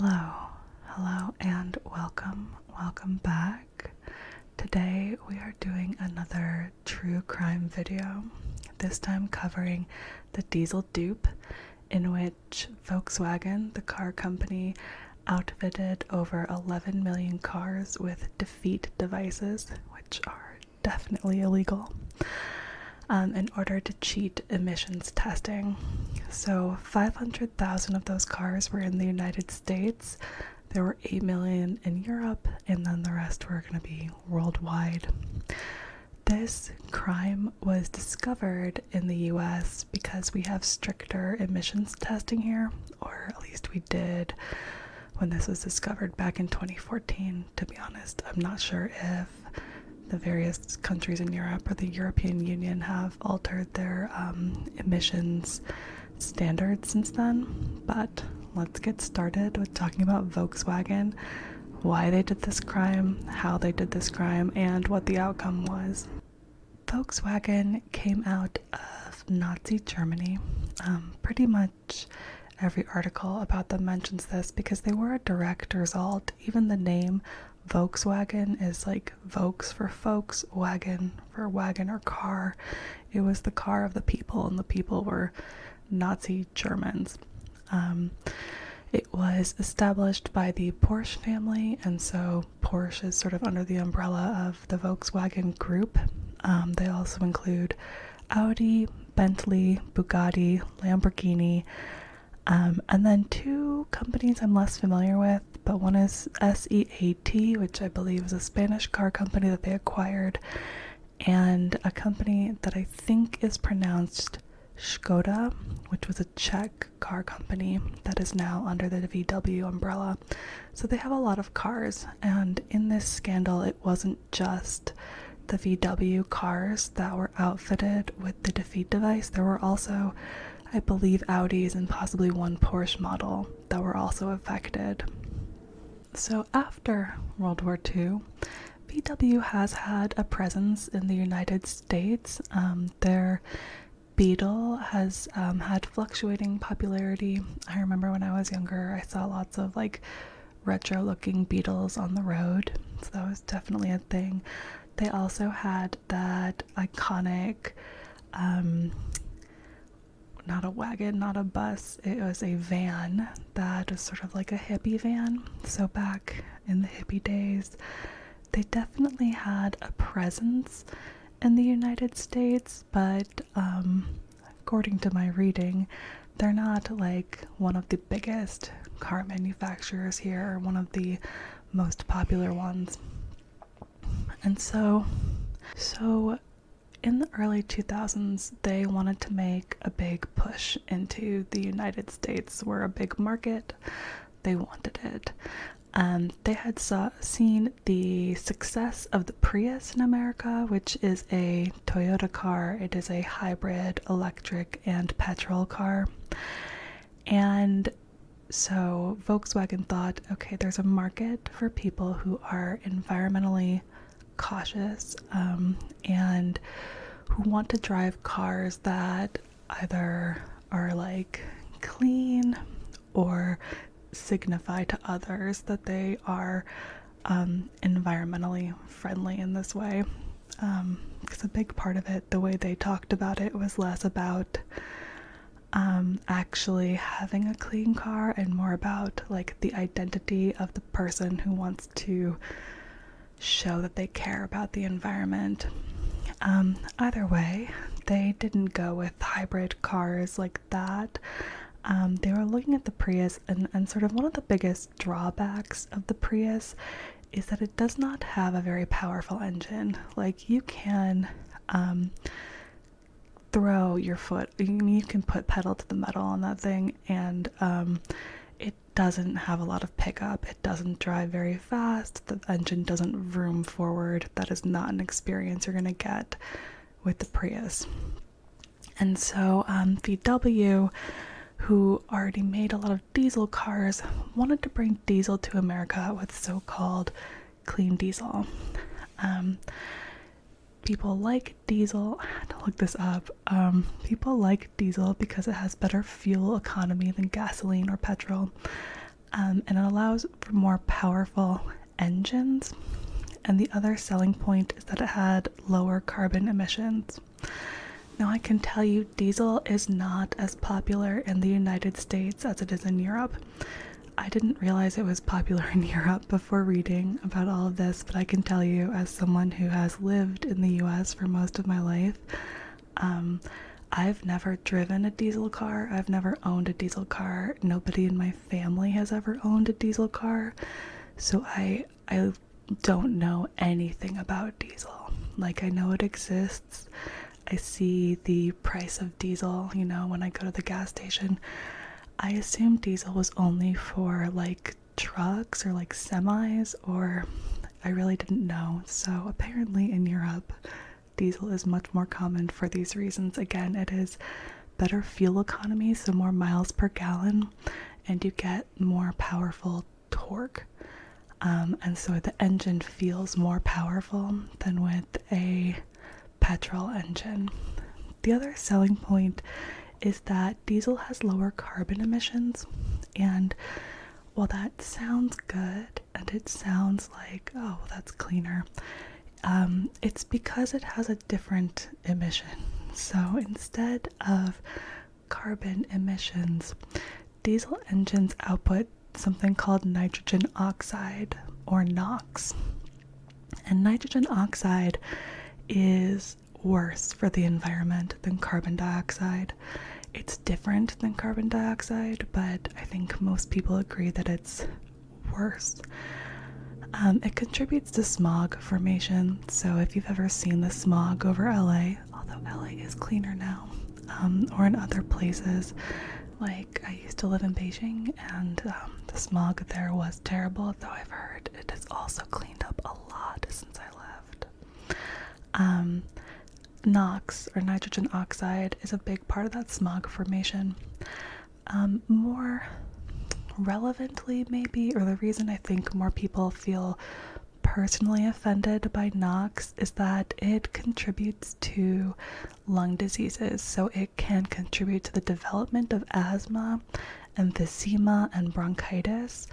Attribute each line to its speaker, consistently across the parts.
Speaker 1: Hello, and welcome back. Today we are doing another true crime video, this time covering the Diesel Dupe, in which Volkswagen, the car company, outfitted over 11 million cars with defeat devices, which are definitely illegal, in order to cheat emissions testing. So 500,000 of those cars were in the United States. There were 8 million in Europe, and then the rest were going to be worldwide. This crime was discovered in the US because we have stricter emissions testing here, or at least we did when this was discovered back in 2014. To be honest, I'm not sure if the various countries in Europe or the European Union have altered their emissions standards since then, but let's get started with talking about Volkswagen, why they did this crime, how they did this crime, and what the outcome was. Volkswagen came out of Nazi Germany. Pretty much every article about them mentions this because they were a direct result. Even the name Volkswagen is like Volks for folks, wagon for wagon or car. It was the car of the people, and the people were Nazi Germans. It was established by the Porsche family, and so Porsche is sort of under the umbrella of the Volkswagen group. They also include Audi, Bentley, Bugatti, Lamborghini, and then two companies I'm less familiar with, but one is SEAT, which I believe is a Spanish car company that they acquired, and a company that I think is pronounced Skoda, which was a Czech car company that is now under the VW umbrella. So they have a lot of cars, and in this scandal it wasn't just the VW cars that were outfitted with the defeat device. There were also, I believe, Audis and possibly one Porsche model that were also affected. So after World War II, VW has had a presence in the United States. Their Beetle has had fluctuating popularity. I remember when I was younger, I saw lots of like retro looking Beetles on the road, so that was definitely a thing. They also had that iconic, not a wagon, not a bus, it was a van that was sort of like a hippie van. So back in the hippie days, they definitely had a presence in the United States, but according to my reading, they're not like one of the biggest car manufacturers here, or one of the most popular ones. And so in the early 2000s, they wanted to make a big push into the United States. We're a big market. They wanted it. They had seen the success of the Prius in America, which is a Toyota car. It is a hybrid electric and petrol car. And so Volkswagen thought, okay, there's a market for people who are environmentally cautious and who want to drive cars that either are like clean or signify to others that they are environmentally friendly in this way. Because a big part of it, the way they talked about it, was less about actually having a clean car and more about like the identity of the person who wants to show that they care about the environment. Either way, they didn't go with hybrid cars like that. They were looking at the Prius, and sort of one of the biggest drawbacks of the Prius is that it does not have a very powerful engine. Like, you can throw your foot, you can put pedal to the metal on that thing, and it doesn't have a lot of pickup. It doesn't drive very fast. The engine doesn't vroom forward. That is not an experience you're going to get with the Prius. And so VW, who already made a lot of diesel cars, wanted to bring diesel to America with so-called clean diesel. People like diesel. I had to look this up. People like diesel because it has better fuel economy than gasoline or petrol. and it allows for more powerful engines. And the other selling point is that it had lower carbon emissions. Now, I can tell you diesel is not as popular in the United States as it is in Europe. I didn't realize it was popular in Europe before reading about all of this, but I can tell you, as someone who has lived in the US for most of my life, I've never driven a diesel car. I've never owned a diesel car. Nobody in my family has ever owned a diesel car. So I don't know anything about diesel. Like, I know it exists. I see the price of diesel, when I go to the gas station. I assumed diesel was only for like trucks or like semis, or I really didn't know. So apparently in Europe, diesel is much more common for these reasons. Again, it is better fuel economy, so more miles per gallon, and you get more powerful torque. And so the engine feels more powerful than with a petrol engine. The other selling point is that diesel has lower carbon emissions, and while that sounds good and it sounds like, oh, that's cleaner, it's because it has a different emission. So instead of carbon emissions, diesel engines output something called nitrogen oxide, or NOx. And nitrogen oxide is worse for the environment than carbon dioxide. It's different than carbon dioxide, but I think most people agree that it's worse. It contributes to smog formation. So if you've ever seen the smog over LA, although LA is cleaner now, or in other places, like I used to live in Beijing, and the smog there was terrible, though I've heard it has also cleaned up a lot since I left. NOx, or nitrogen oxide, is a big part of that smog formation. More relevantly, maybe, or the reason I think more people feel personally offended by NOx is that it contributes to lung diseases. So it can contribute to the development of asthma, emphysema, and bronchitis.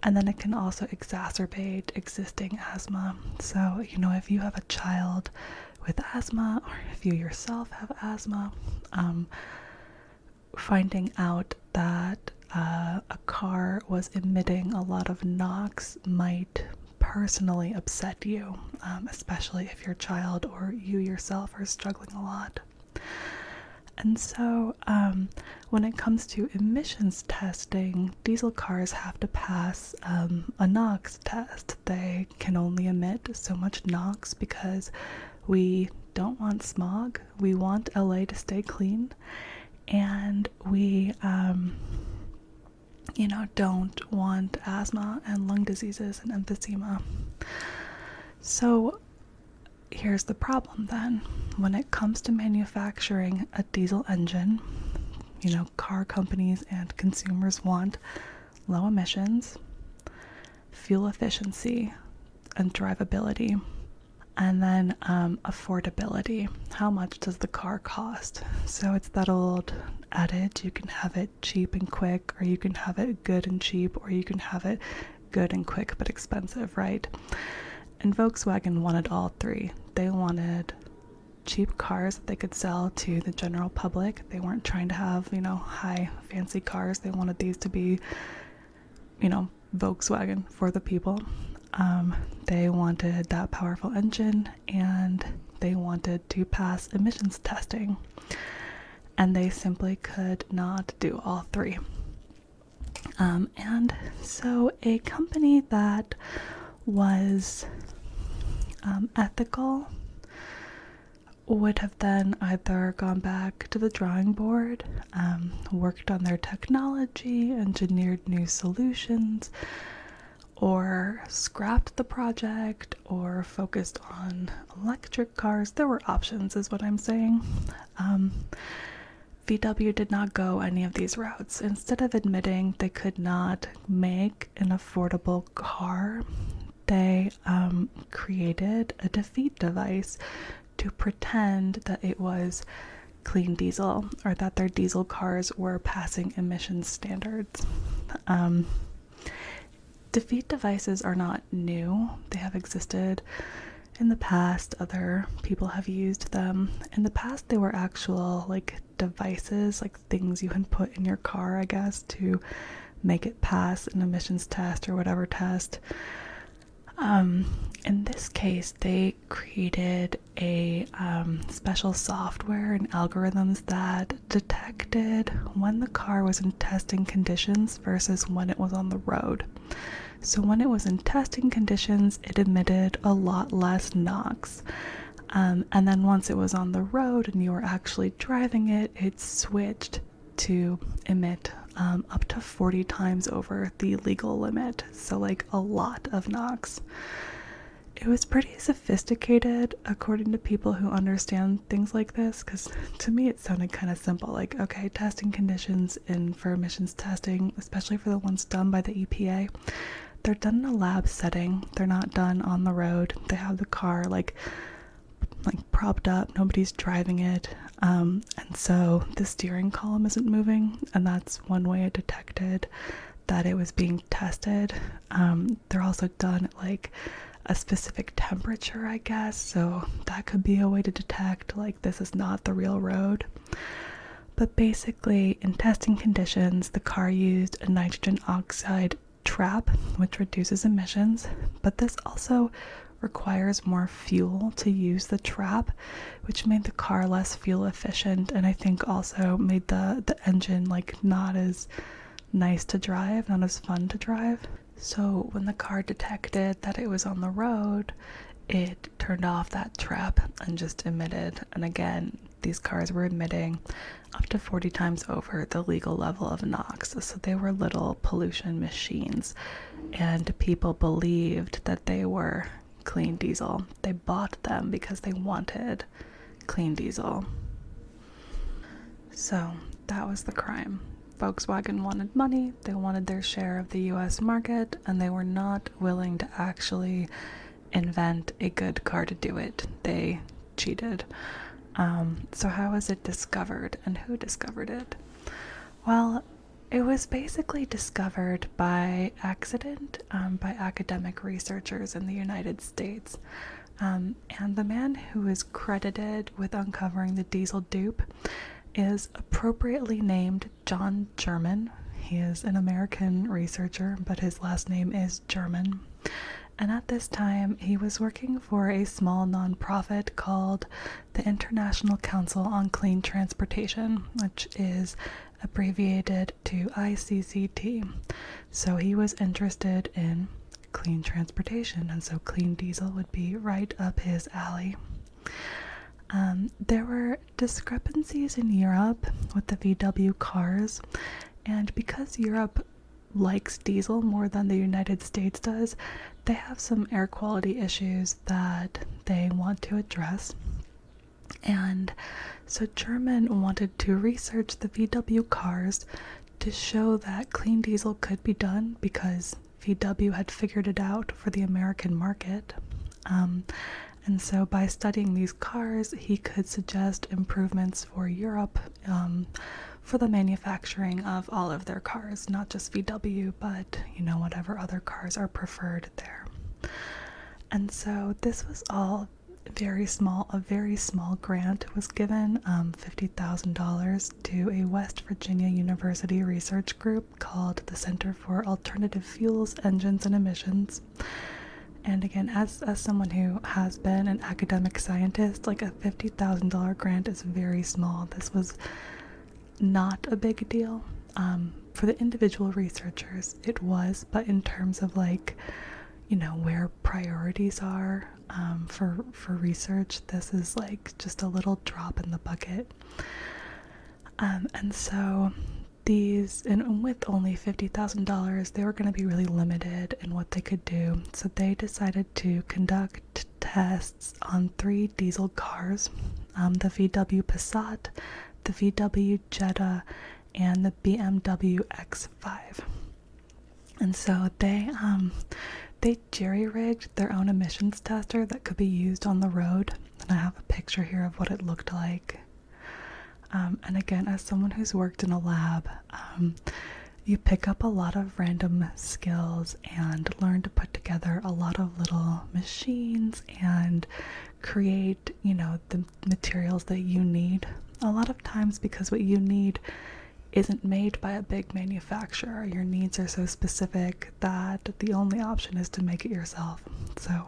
Speaker 1: And then it can also exacerbate existing asthma. So, if you have a child with asthma, or if you yourself have asthma, finding out that a car was emitting a lot of NOx might personally upset you, especially if your child or you yourself are struggling a lot. And so when it comes to emissions testing, diesel cars have to pass a NOx test. They can only emit so much NOx because we don't want smog. We want LA to stay clean, and we don't want asthma and lung diseases and emphysema. So here's the problem then. When it comes to manufacturing a diesel engine, car companies and consumers want low emissions, fuel efficiency, and drivability. And then affordability. How much does the car cost? So it's that old adage, you can have it cheap and quick, or you can have it good and cheap, or you can have it good and quick but expensive, right? And Volkswagen wanted all three. They wanted cheap cars that they could sell to the general public. They weren't trying to have, high fancy cars. They wanted these to be, Volkswagen for the people. They wanted that powerful engine, and they wanted to pass emissions testing, and they simply could not do all three. And so a company that was ethical would have then either gone back to the drawing board, worked on their technology, engineered new solutions, or scrapped the project, or focused on electric cars. There were options, is what I'm saying. VW did not go any of these routes. Instead of admitting they could not make an affordable car, they created a defeat device to pretend that it was clean diesel, or that their diesel cars were passing emissions standards. defeat devices are not new. They have existed in the past. Other people have used them. In the past, they were actual like devices, like things you can put in your car, I guess, to make it pass an emissions test or whatever test. In this case, they created a special software and algorithms that detected when the car was in testing conditions versus when it was on the road. So when it was in testing conditions, it emitted a lot less NOx. And then once it was on the road and you were actually driving it, it switched to emit up to 40 times over the legal limit. So like a lot of NOx. It was pretty sophisticated according to people who understand things like this, because to me it sounded kind of simple. Like, okay, testing conditions for emissions testing, especially for the ones done by the EPA, they're done in a lab setting. They're not done on the road. They have the car like propped up, nobody's driving it, and so the steering column isn't moving, and that's one way it detected that it was being tested. They're also done at like a specific temperature, I guess, so that could be a way to detect like this is not the real road. But basically, in testing conditions, the car used a nitrogen oxide trap, which reduces emissions, but this also requires more fuel to use the trap, which made the car less fuel efficient, and I think also made the engine like not as nice to drive, not as fun to drive. So when the car detected that it was on the road, it turned off that trap and just emitted. And again, these cars were emitting up to 40 times over the legal level of NOx. So they were little pollution machines, and people believed that they were clean diesel. They bought them because they wanted clean diesel. So that was the crime. Volkswagen wanted money, they wanted their share of the US market, and they were not willing to actually invent a good car to do it. They cheated. So how was it discovered, and who discovered it? Well, it was basically discovered by accident by academic researchers in the United States. And the man who is credited with uncovering the diesel dupe is appropriately named John German. He is an American researcher, but his last name is German. And at this time, he was working for a small nonprofit called the International Council on Clean Transportation, which is abbreviated to ICCT. So he was interested in clean transportation, and so clean diesel would be right up his alley. There were discrepancies in Europe with the VW cars, and because Europe likes diesel more than the United States does, they have some air quality issues that they want to address. And so German wanted to research the VW cars to show that clean diesel could be done, because VW had figured it out for the American market. And so by studying these cars, he could suggest improvements for Europe for the manufacturing of all of their cars, not just VW, but, you know, whatever other cars are preferred there. And so this was all very small. A very small grant was given, $50,000 to a West Virginia University research group called the Center for Alternative Fuels, Engines, and Emissions. And again, as someone who has been an academic scientist, like a $50,000 grant is very small. This was not a big deal. For the individual researchers, it was, but in terms of like, you know, where priorities are for research, this is like just a little drop in the bucket. And so these, and with only $50,000, they were going to be really limited in what they could do. So they decided to conduct tests on 3 diesel cars, the VW Passat, the VW Jetta, and the BMW X5. And so they jerry-rigged their own emissions tester that could be used on the road. And I have a picture here of what it looked like. And again, as someone who's worked in a lab, you pick up a lot of random skills and learn to put together a lot of little machines and create, the materials that you need. A lot of times, because what you need isn't made by a big manufacturer. Your needs are so specific that the only option is to make it yourself. So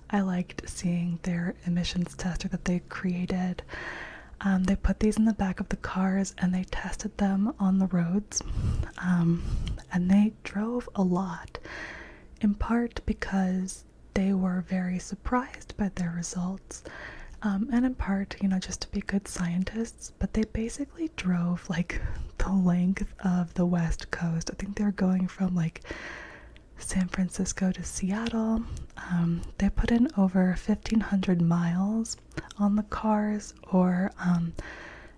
Speaker 1: I liked seeing their emissions tester that they created. They put these in the back of the cars and they tested them on the roads. And they drove a lot, in part because they were very surprised by their results. And in part, just to be good scientists, but they basically drove like the length of the West Coast. I think they were going from like San Francisco to Seattle. They put in over 1,500 miles on the cars, or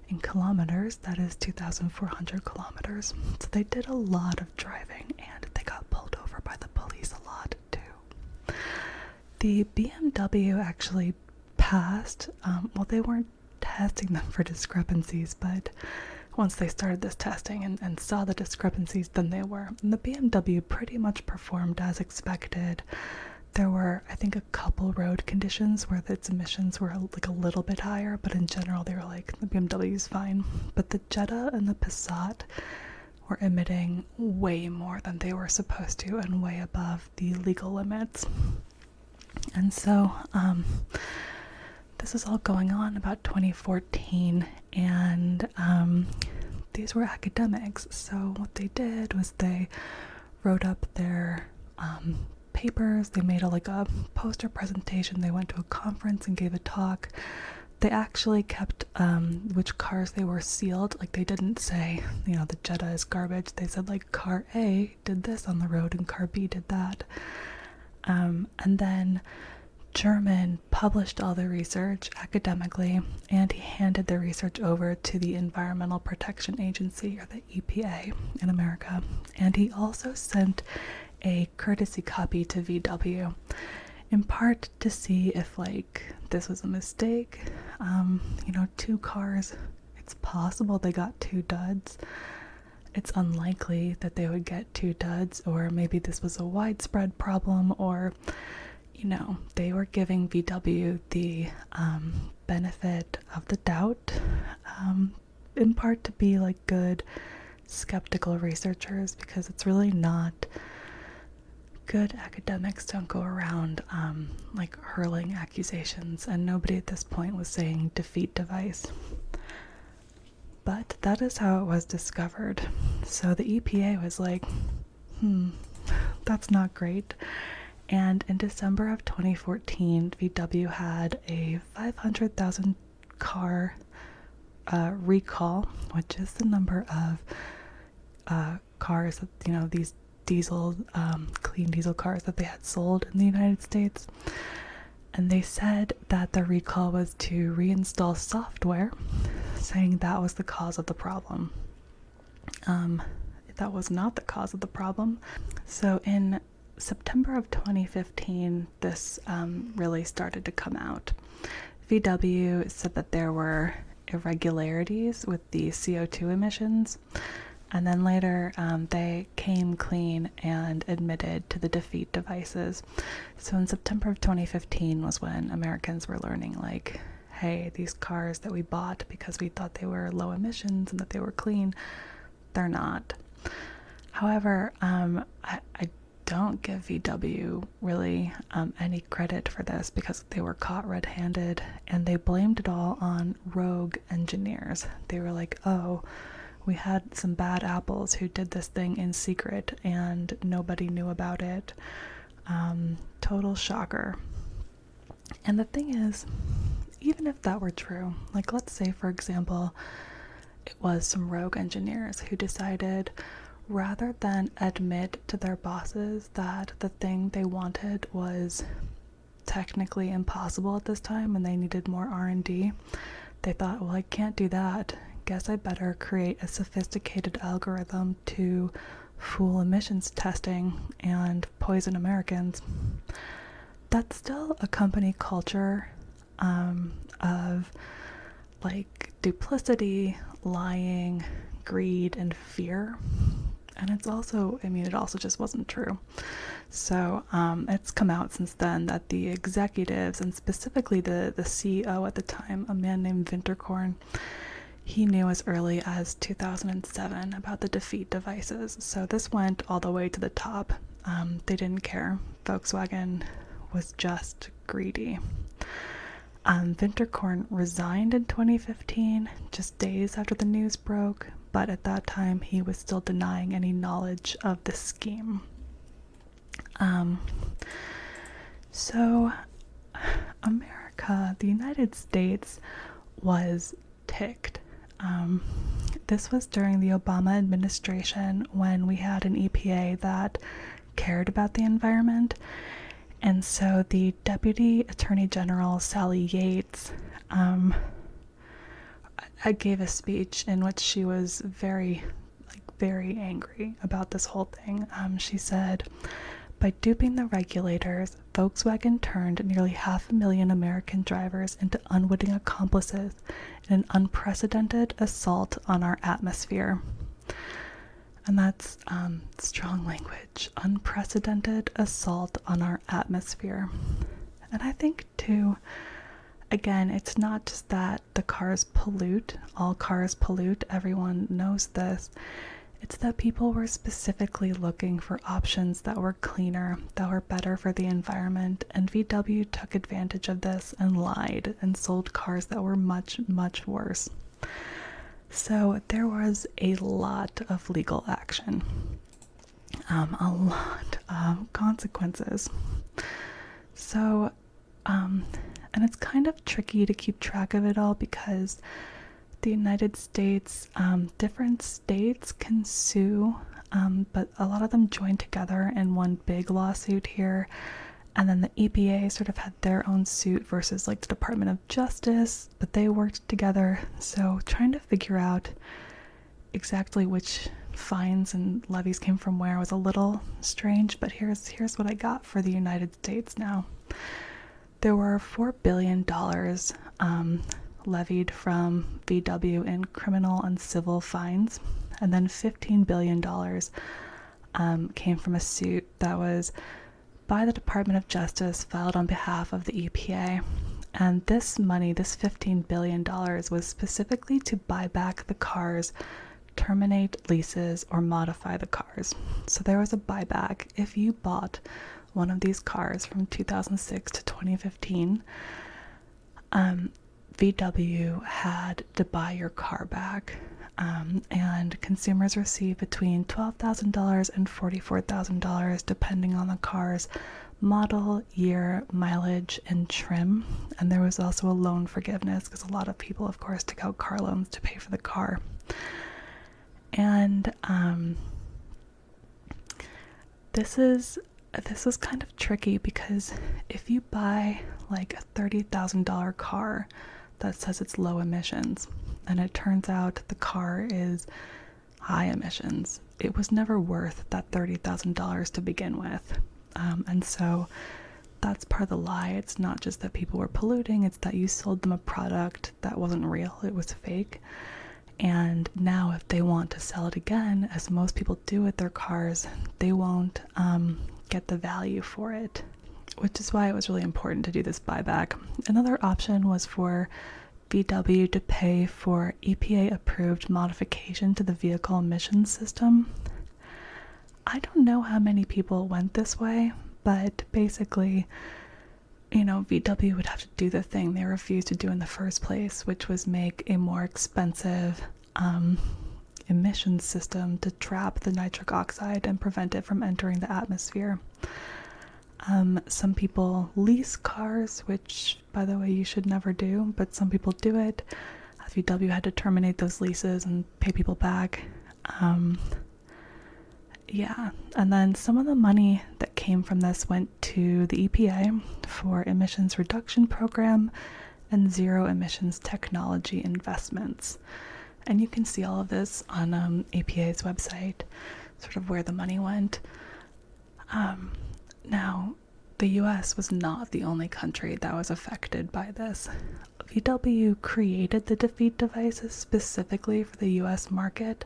Speaker 1: in kilometers, that is 2,400 kilometers. So they did a lot of driving, and they got pulled over by the police a lot too. The BMW actually passed. Well, they weren't testing them for discrepancies, but once they started this testing and saw the discrepancies, then they were. And the BMW pretty much performed as expected. There were, I think, a couple road conditions where its emissions were like a little bit higher, but in general they were like, the BMW is fine. But the Jetta and the Passat were emitting way more than they were supposed to and way above the legal limits. And so this was all going on about 2014, and these were academics. So what they did was they wrote up their papers. They made a poster presentation. They went to a conference and gave a talk. They actually kept which cars they were sealed. Like, they didn't say, the Jetta is garbage. They said, like, car A did this on the road and car B did that. And then German published all the research academically, and he handed the research over to the Environmental Protection Agency, or the EPA in America. And he also sent a courtesy copy to VW, in part to see if this was a mistake. 2 cars, it's possible they got 2 duds. It's unlikely that they would get 2 duds, or maybe this was a widespread problem, or they were giving VW the benefit of the doubt, in part to be good skeptical researchers, because it's really not good. Academics don't go around hurling accusations, and nobody at this point was saying defeat device. But that is how it was discovered. So the EPA was like, that's not great. And in December of 2014, VW had a 500,000 car recall, which is the number of cars that, these diesel, clean diesel cars that they had sold in the United States. And they said that the recall was to reinstall software, saying that was the cause of the problem. That was not the cause of the problem. So in September of 2015, this really started to come out. VW said that there were irregularities with the CO2 emissions, and then later they came clean and admitted to the defeat devices. So in September of 2015 was when Americans were learning, hey, these cars that we bought because we thought they were low emissions and that they were clean, they're not. However, I don't give VW really any credit for this, because they were caught red-handed and they blamed it all on rogue engineers. They were like, oh, we had some bad apples who did this thing in secret and nobody knew about it. Total shocker. And the thing is, even if that were true, let's say, for example, it was some rogue engineers who decided, rather than admit to their bosses that the thing they wanted was technically impossible at this time and they needed more R&D, they thought, well, I can't do that. Guess I better create a sophisticated algorithm to fool emissions testing and poison Americans. That's still a company culture of duplicity, lying, greed, and fear. And it's also, it also just wasn't true. So it's come out since then that the executives, and specifically the CEO at the time, a man named Winterkorn, he knew as early as 2007 about the defeat devices. So this went all the way to the top. They didn't care. Volkswagen was just greedy. Winterkorn resigned in 2015, just days after the news broke, but at that time he was still denying any knowledge of the scheme. So America, the United States, was ticked. This was during the Obama administration when we had an EPA that cared about the environment. And so the Deputy Attorney General, Sally Yates, I gave a speech in which she was very angry about this whole thing. She said, "By duping the regulators, Volkswagen turned nearly 500,000 American drivers into unwitting accomplices in an unprecedented assault on our atmosphere." And that's strong language. Unprecedented assault on our atmosphere. And I think, too, again, it's not just that the cars pollute. All cars pollute. Everyone knows this. It's that people were specifically looking for options that were cleaner, that were better for the environment, and VW took advantage of this and lied and sold cars that were much, much worse. So there was a lot of legal action, a lot of consequences. So, and it's kind of tricky to keep track of it all because the United States, different states can sue, but a lot of them joined together in one big lawsuit here. And then the EPA sort of had their own suit versus like the Department of Justice, but they worked together. So trying to figure out exactly which fines and levies came from where was a little strange, but here's what I got for the United States now. There were $4 billion levied from VW in criminal and civil fines, and then $15 billion came from a suit that was by the Department of Justice filed on behalf of the EPA. And this money, this $15 billion, was specifically to buy back the cars, terminate leases, or modify the cars. So there was a buyback. If you bought one of these cars from 2006 to 2015, VW had to buy your car back. And consumers receive between $12,000 and $44,000 depending on the car's model, year, mileage, and trim. And there was also a loan forgiveness because a lot of people, of course, took out car loans to pay for the car. And this is kind of tricky because if you buy like a $30,000 car that says it's low emissions, and it turns out the car is high emissions, it was never worth that $30,000 to begin with. And so that's part of the lie. It's not just that people were polluting, it's that you sold them a product that wasn't real, it was fake. And now if they want to sell it again, as most people do with their cars, they won't get the value for it, which is why it was really important to do this buyback. Another option was for VW to pay for EPA-approved modification to the vehicle emissions system. I don't know how many people went this way, but basically, VW would have to do the thing they refused to do in the first place, which was make a more expensive emissions system to trap the nitric oxide and prevent it from entering the atmosphere. Some people lease cars, which, by the way, you should never do, but some people do it. VW had to terminate those leases and pay people back. And then some of the money that came from this went to the EPA for emissions reduction program and zero emissions technology investments. And you can see all of this on EPA's website, sort of where the money went. Now, the US was not the only country that was affected by this. VW created the defeat devices specifically for the US market,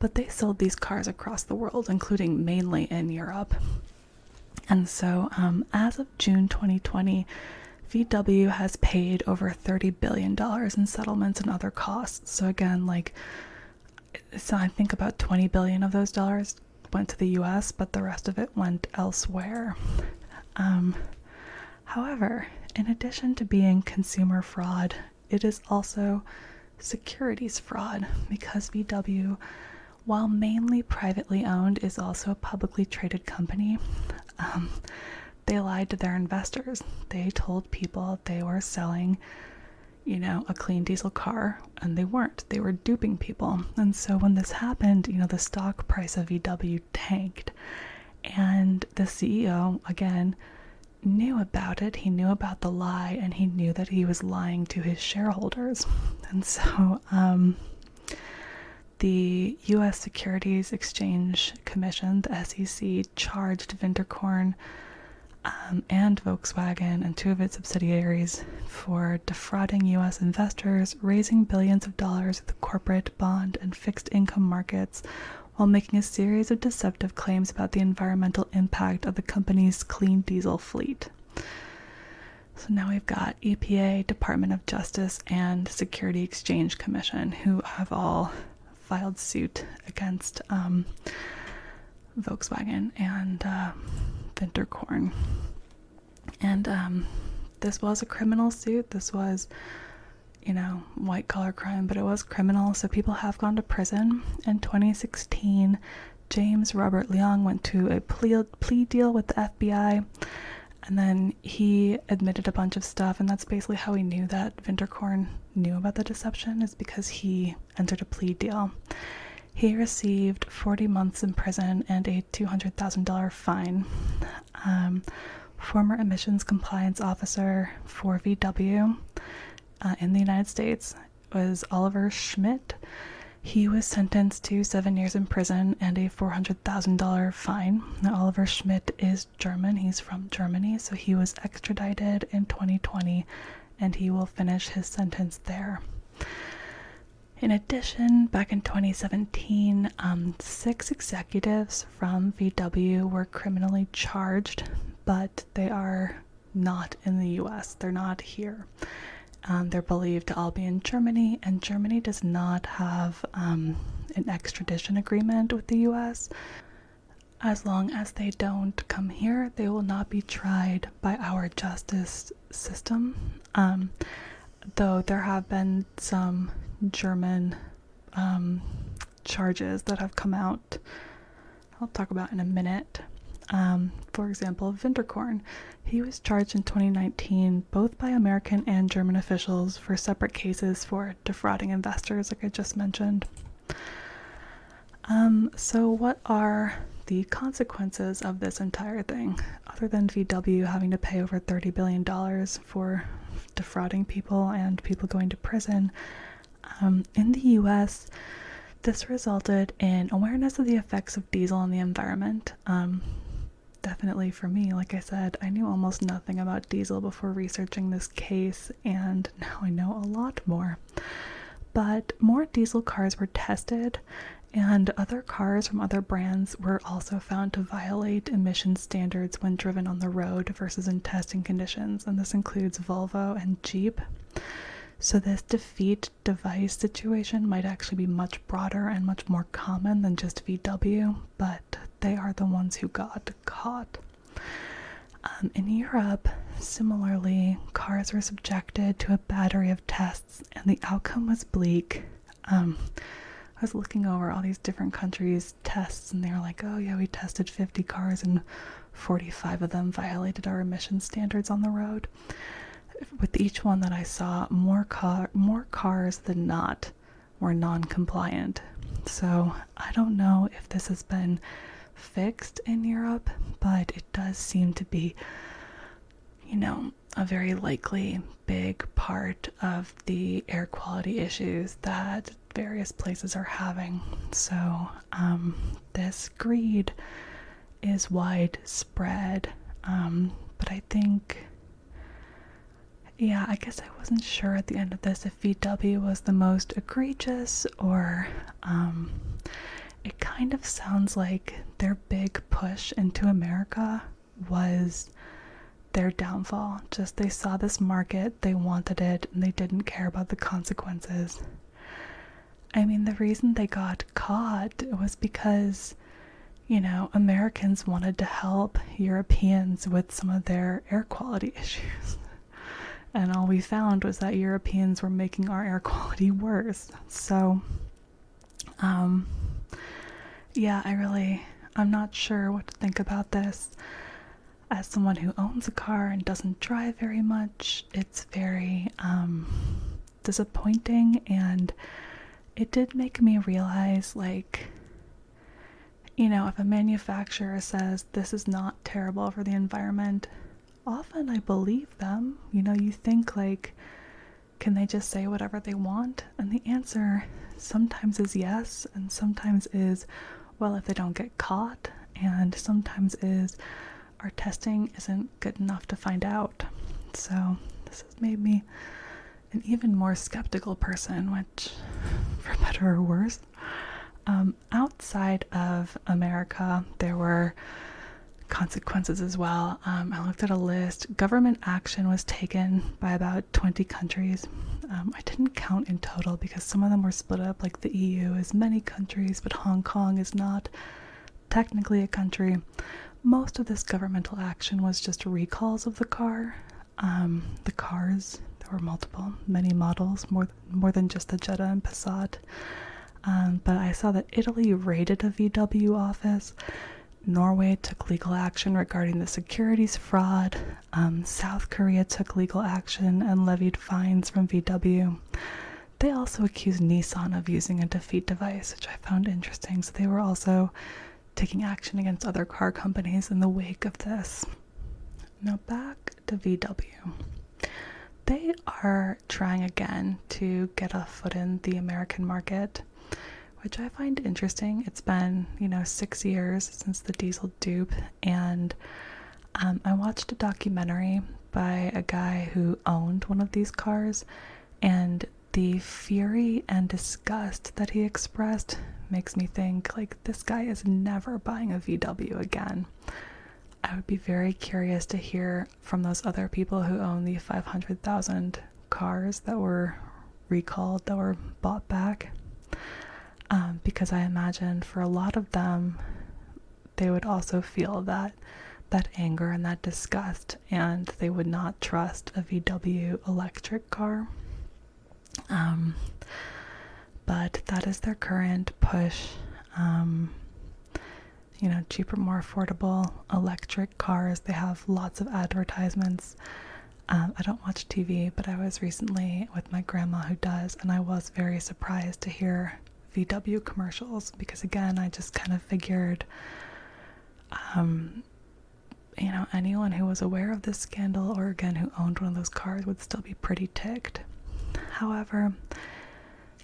Speaker 1: but they sold these cars across the world, including mainly in Europe. And so as of June 2020, VW has paid over $30 billion in settlements and other costs. So again, so I think about $20 billion of those dollars went to the US, but the rest of it went elsewhere. However, in addition to being consumer fraud, it is also securities fraud, because VW, while mainly privately owned, is also a publicly traded company. They lied to their investors. They told people they were selling, a clean diesel car, and they weren't. They were duping people. And so when this happened, the stock price of VW tanked. And the CEO, again, knew about it. He knew about the lie, and he knew that he was lying to his shareholders. And so the U.S. Securities Exchange Commission, the SEC, charged Winterkorn and Volkswagen and 2 of its subsidiaries for defrauding U.S. investors, raising billions of dollars in the corporate, bond, and fixed income markets, while making a series of deceptive claims about the environmental impact of the company's clean diesel fleet. So now we've got EPA, Department of Justice, and Securities Exchange Commission, who have all filed suit against Volkswagen and Winterkorn. And this was a criminal suit. This was, white collar crime, but it was criminal, so people have gone to prison. In 2016, James Robert Leong went to a plea deal with the FBI, and then he admitted a bunch of stuff, and that's basically how we knew that Winterkorn knew about the deception, is because he entered a plea deal. He received 40 months in prison and a $200,000 fine. Former emissions compliance officer for VW in the United States was Oliver Schmidt. He was sentenced to 7 years in prison and a $400,000 fine. Now, Oliver Schmidt is German. He's from Germany, so he was extradited in 2020, and he will finish his sentence there. In addition, back in 2017, 6 executives from VW were criminally charged, but they are not in the US. They're not here. They're believed to all be in Germany, and Germany does not have an extradition agreement with the US. As long as they don't come here, they will not be tried by our justice system. Though there have been some German charges that have come out, I'll talk about in a minute. For example, Winterkorn. He was charged in 2019 both by American and German officials for separate cases for defrauding investors, like I just mentioned. So what are the consequences of this entire thing, other than VW having to pay over $30 billion for defrauding people and people going to prison? In the US, this resulted in awareness of the effects of diesel on the environment. Definitely for me, like I said, I knew almost nothing about diesel before researching this case, and now I know a lot more. But more diesel cars were tested, and other cars from other brands were also found to violate emission standards when driven on the road versus in testing conditions, and this includes Volvo and Jeep. So this defeat device situation might actually be much broader and much more common than just VW, but they are the ones who got caught. In Europe, similarly, cars were subjected to a battery of tests, and the outcome was bleak. I was looking over all these different countries' tests, and they were like, oh yeah, we tested 50 cars, and 45 of them violated our emission standards on the road. With each one that I saw, more cars than not were non-compliant. So I don't know if this has been fixed in Europe, but it does seem to be, a very likely big part of the air quality issues that various places are having. So this greed is widespread, but I think, I guess I wasn't sure at the end of this if VW was the most egregious or it kind of sounds like their big push into America was their downfall. Just they saw this market, they wanted it, and they didn't care about the consequences. I mean, the reason they got caught was because, you know, Americans wanted to help Europeans with some of their air quality issues. And all we found was that Europeans were making our air quality worse. So, yeah, I'm not sure what to think about this. As someone who owns a car and doesn't drive very much, it's very disappointing, and it did make me realize, like, you know, if a manufacturer says this is not terrible for the environment, often I believe them. You know, you think, like, can they just say whatever they want? And the answer sometimes is yes, and sometimes is, well, if they don't get caught, and sometimes is, our testing isn't good enough to find out. So this has made me an even more skeptical person, which, for better or worse. Outside of America, there were consequences as well. I looked at a list. Government action was taken by about 20 countries. I didn't count in total because some of them were split up, like the EU is many countries, but Hong Kong is not technically a country. Most of this governmental action was just recalls of the car. The cars, there were many models, more than just the Jetta and Passat. But I saw that Italy raided a VW office. Norway took legal action regarding the securities fraud. South Korea took legal action and levied fines from VW. They also accused Nissan of using a defeat device, which I found interesting. So they were also taking action against other car companies in the wake of this. Now back to VW. They are trying again to get a foot in the American market, which I find interesting. It's been, 6 years since the Diesel Dupe, and I watched a documentary by a guy who owned one of these cars, and the fury and disgust that he expressed makes me think, like, this guy is never buying a VW again. I would be very curious to hear from those other people who own the 500,000 cars that were recalled, that were bought back. Because I imagine for a lot of them, they would also feel that anger and that disgust, and they would not trust a VW electric car. But that is their current push. Cheaper, more affordable electric cars. They have lots of advertisements. I don't watch TV, but I was recently with my grandma who does, and I was very surprised to hear VW commercials, because again, I just kind of figured, anyone who was aware of this scandal, or again, who owned one of those cars, would still be pretty ticked. However,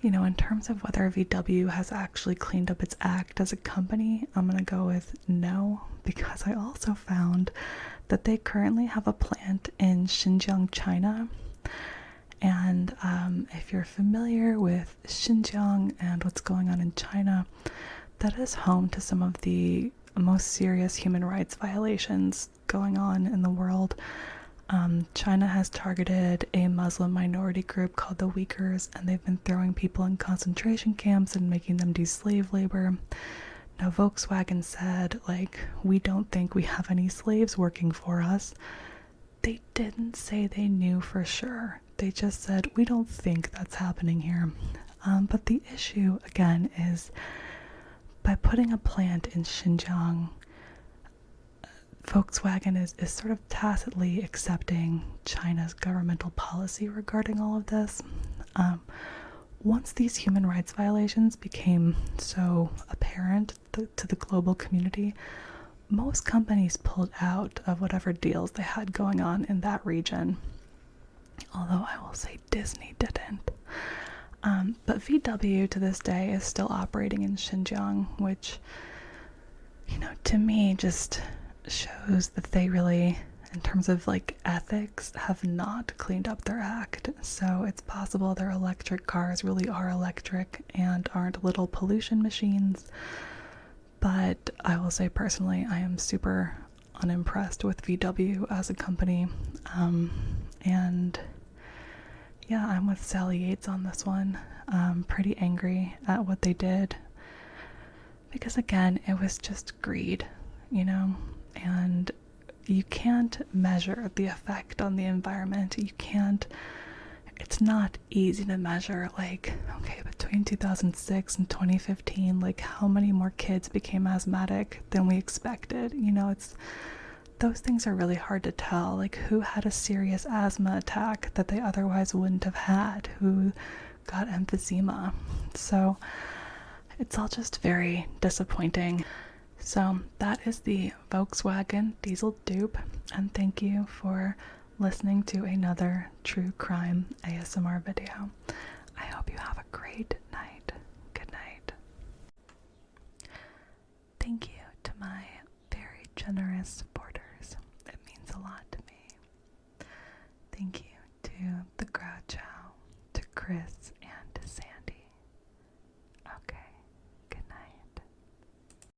Speaker 1: in terms of whether VW has actually cleaned up its act as a company, I'm going to go with no, because I also found that they currently have a plant in Xinjiang, China. And if you're familiar with Xinjiang and what's going on in China, that is home to some of the most serious human rights violations going on in the world. China has targeted a Muslim minority group called the Uyghurs, and they've been throwing people in concentration camps and making them do slave labor. Now, Volkswagen said, we don't think we have any slaves working for us. They didn't say they knew for sure. They just said, we don't think that's happening here. But the issue, again, is by putting a plant in Xinjiang, Volkswagen is sort of tacitly accepting China's governmental policy regarding all of this. Once these human rights violations became so apparent to the global community, most companies pulled out of whatever deals they had going on in that region. Although I will say Disney didn't. But VW to this day is still operating in Xinjiang, which, to me just shows that they really in terms of like ethics, have not cleaned up their act. So it's possible their electric cars really are electric and aren't little pollution machines. But I will say personally, I am super unimpressed with VW as a company. And yeah, I'm with Sally Yates on this one. Pretty angry at what they did. Because again, it was just greed, you know? And you can't measure the effect on the environment. You can't, it's not easy to measure, like, okay, between 2006 and 2015, like how many more kids became asthmatic than we expected? You know, those things are really hard to tell. Like, who had a serious asthma attack that they otherwise wouldn't have had? Who got emphysema? So it's all just very disappointing. So that is the Volkswagen Diesel Dupe, and thank you for listening to another true crime ASMR video. I hope you have a great night. Good night. Thank you to my very generous supporters. It means a lot to me. Thank you to the Groucho, to Chris,